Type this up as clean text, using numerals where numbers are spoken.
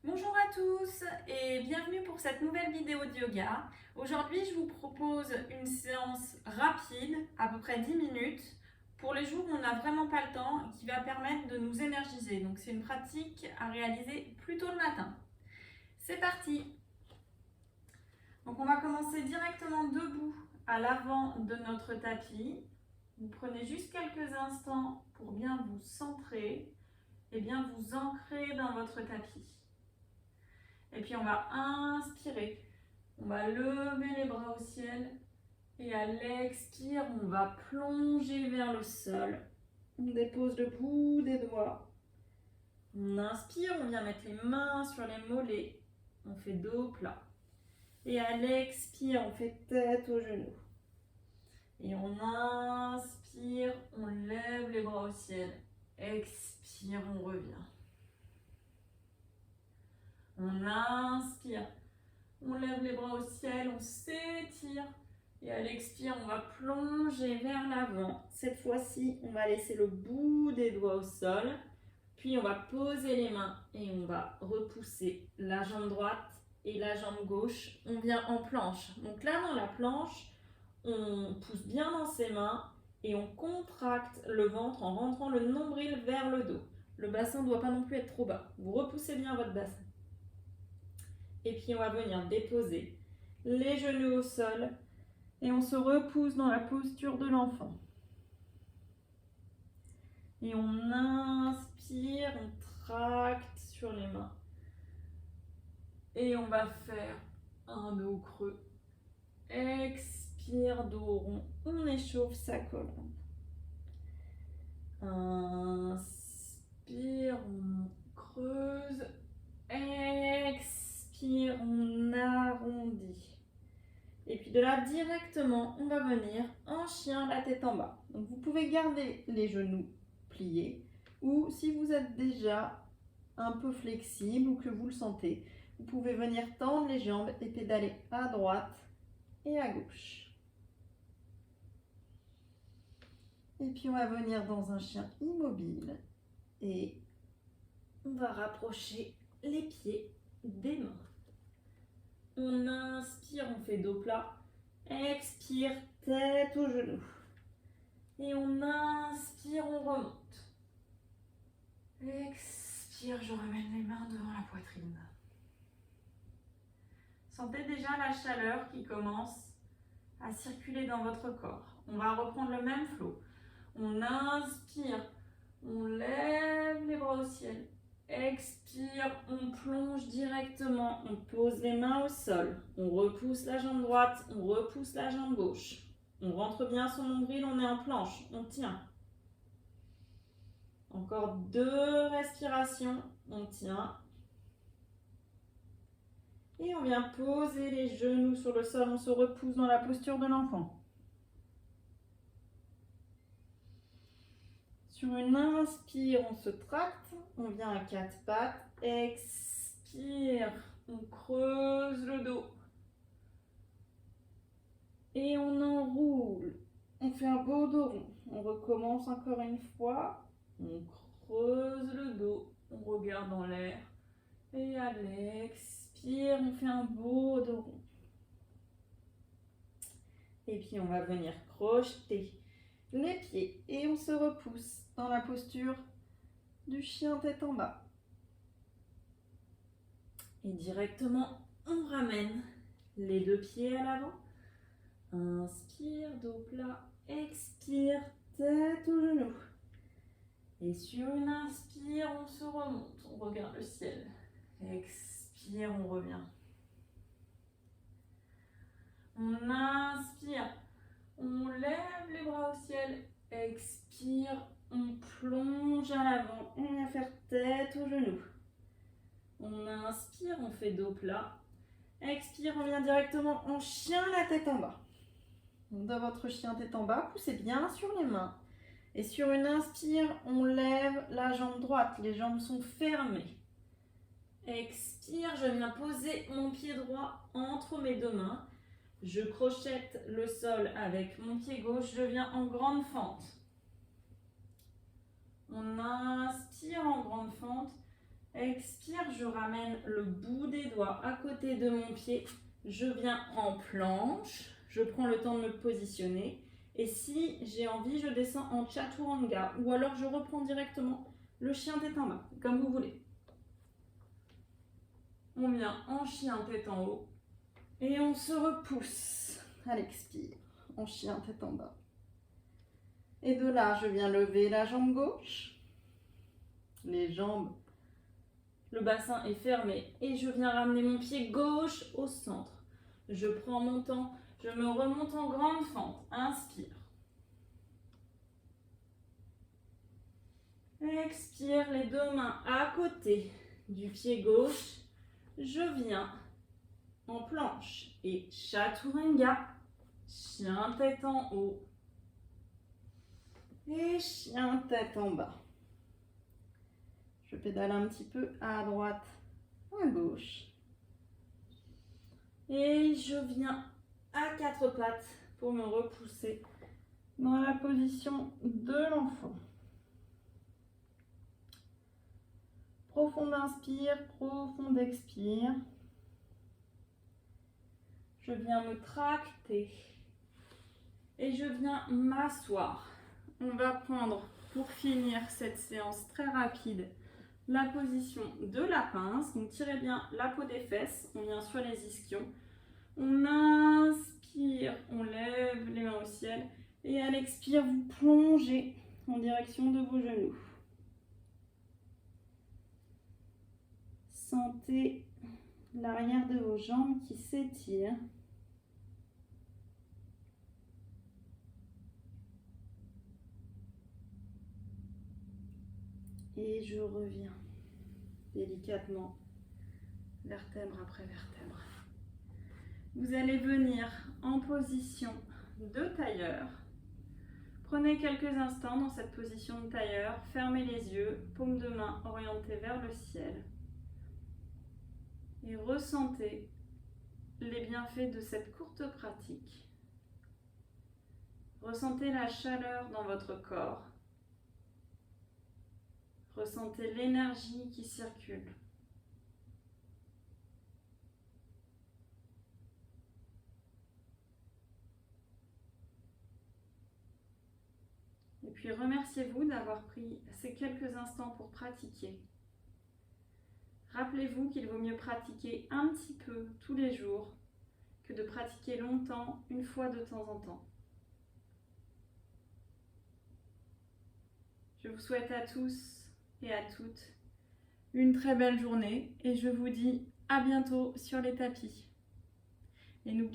Bonjour à tous et bienvenue pour cette nouvelle vidéo de yoga. Aujourd'hui, je vous propose une séance rapide, à peu près 10 minutes, pour les jours où on n'a vraiment pas le temps, qui va permettre de nous énergiser. Donc c'est une pratique à réaliser plutôt le matin. C'est parti! Donc on va commencer directement debout à l'avant de notre tapis. Vous prenez juste quelques instants pour bien vous centrer et bien vous ancrer dans votre tapis. Et puis on va inspirer, on va lever les bras au ciel et à l'expire, on va plonger vers le sol. On dépose le bout des doigts. On inspire, on vient mettre les mains sur les mollets. On fait dos plat. Et à l'expire, on fait tête aux genoux. Et on inspire, on lève les bras au ciel. Expire, on revient. On inspire. On lève les bras au ciel, on s'étire. Et à l'expire, on va plonger vers l'avant. Cette fois-ci, on va laisser le bout des doigts au sol. Puis on va poser les mains et on va repousser la jambe droite et la jambe gauche. On vient en planche. Donc là, dans la planche, on pousse bien dans ses mains et on contracte le ventre en rentrant le nombril vers le dos. Le bassin ne doit pas non plus être trop bas. Vous repoussez bien votre bassin. Et puis on va venir déposer les genoux au sol et on se repousse dans la posture de l'enfant. Et on inspire, on tracte sur les mains. Et on va faire un dos creux. Expire, dos rond. On échauffe sa colonne. Inspire, on creuse. Expire, on arrondit. Et puis de là, directement, on va venir en chien, la tête en bas. Donc vous pouvez garder les genoux pliés ou si vous êtes déjà un peu flexible ou que vous le sentez, vous pouvez venir tendre les jambes et pédaler à droite et à gauche. Et puis on va venir dans un chien immobile et on va rapprocher les pieds des mains. On inspire, on fait dos plat. Expire, tête aux genoux. Et on inspire, on remonte. Expire, je ramène les mains devant la poitrine. Sentez déjà la chaleur qui commence à circuler dans votre corps. On va reprendre le même flot. On inspire, on lève les bras au ciel. Expire, on plonge directement, on pose les mains au sol, on repousse la jambe droite, on repousse la jambe gauche. On rentre bien son nombril, on est en planche, on tient. Encore 2 respirations, on tient. Et on vient poser les genoux sur le sol, on se repousse dans la posture de l'enfant. Sur une inspire, on se tracte, on vient à 4 pattes. Expire, on creuse le dos. Et on enroule. On fait un beau dos rond. On recommence encore une fois. On creuse le dos. On regarde en l'air. Et à l'expire, on fait un beau dos rond. Et puis on va venir crocheter les pieds et on se repousse dans la posture du chien tête en bas. Et directement, on ramène les 2 pieds à l'avant. Inspire, dos plat, expire, tête aux genoux. Et sur une inspire, on se remonte, on regarde le ciel. Expire, on revient. On inspire, on lève les bras au ciel. Expire, on plonge à l'avant. On va faire tête aux genoux. On inspire, on fait dos plat. Expire, on vient directement en chien, la tête en bas. Dans votre chien tête en bas, poussez bien sur les mains. Et sur une inspire, on lève la jambe droite. Les jambes sont fermées. Expire, je viens poser mon pied droit entre mes 2 mains. Je crochette le sol avec mon pied gauche. Je viens en grande fente. On inspire en grande fente. Expire, je ramène le bout des doigts à côté de mon pied. Je viens en planche. Je prends le temps de me positionner. Et si j'ai envie, je descends en chaturanga. Ou alors je reprends directement le chien tête en bas, comme vous voulez. On vient en chien tête en haut. Et on se repousse à l'expire, en chien tête en bas. Et de là, je viens lever la jambe gauche. Les jambes, le bassin est fermé. Et je viens ramener mon pied gauche au centre. Je prends mon temps, je me remonte en grande fente. Inspire. Expire, les deux mains à côté du pied gauche. Je viens en planche et chaturanga, chien tête en haut et chien tête en bas. Je pédale un petit peu à droite, à gauche. Et je viens à quatre pattes pour me repousser dans la position de l'enfant. Profond inspire, profond expire. Je viens me tracter et je viens m'asseoir. On va prendre, pour finir cette séance très rapide, la position de la pince. Donc tirez bien la peau des fesses, on vient sur les ischions. On inspire, on lève les mains au ciel. Et à l'expire, vous plongez en direction de vos genoux. Sentez l'arrière de vos jambes qui s'étire. Et je reviens délicatement, vertèbre après vertèbre. Vous allez venir en position de tailleur. Prenez quelques instants dans cette position de tailleur. Fermez les yeux, paume de main orientée vers le ciel. Et ressentez les bienfaits de cette courte pratique. Ressentez la chaleur dans votre corps. Ressentez l'énergie qui circule. Et puis remerciez-vous d'avoir pris ces quelques instants pour pratiquer. Rappelez-vous qu'il vaut mieux pratiquer un petit peu tous les jours que de pratiquer longtemps une fois de temps en temps. Je vous souhaite à tous et à toutes une très belle journée et je vous dis à bientôt sur les tapis. Et n'oubliez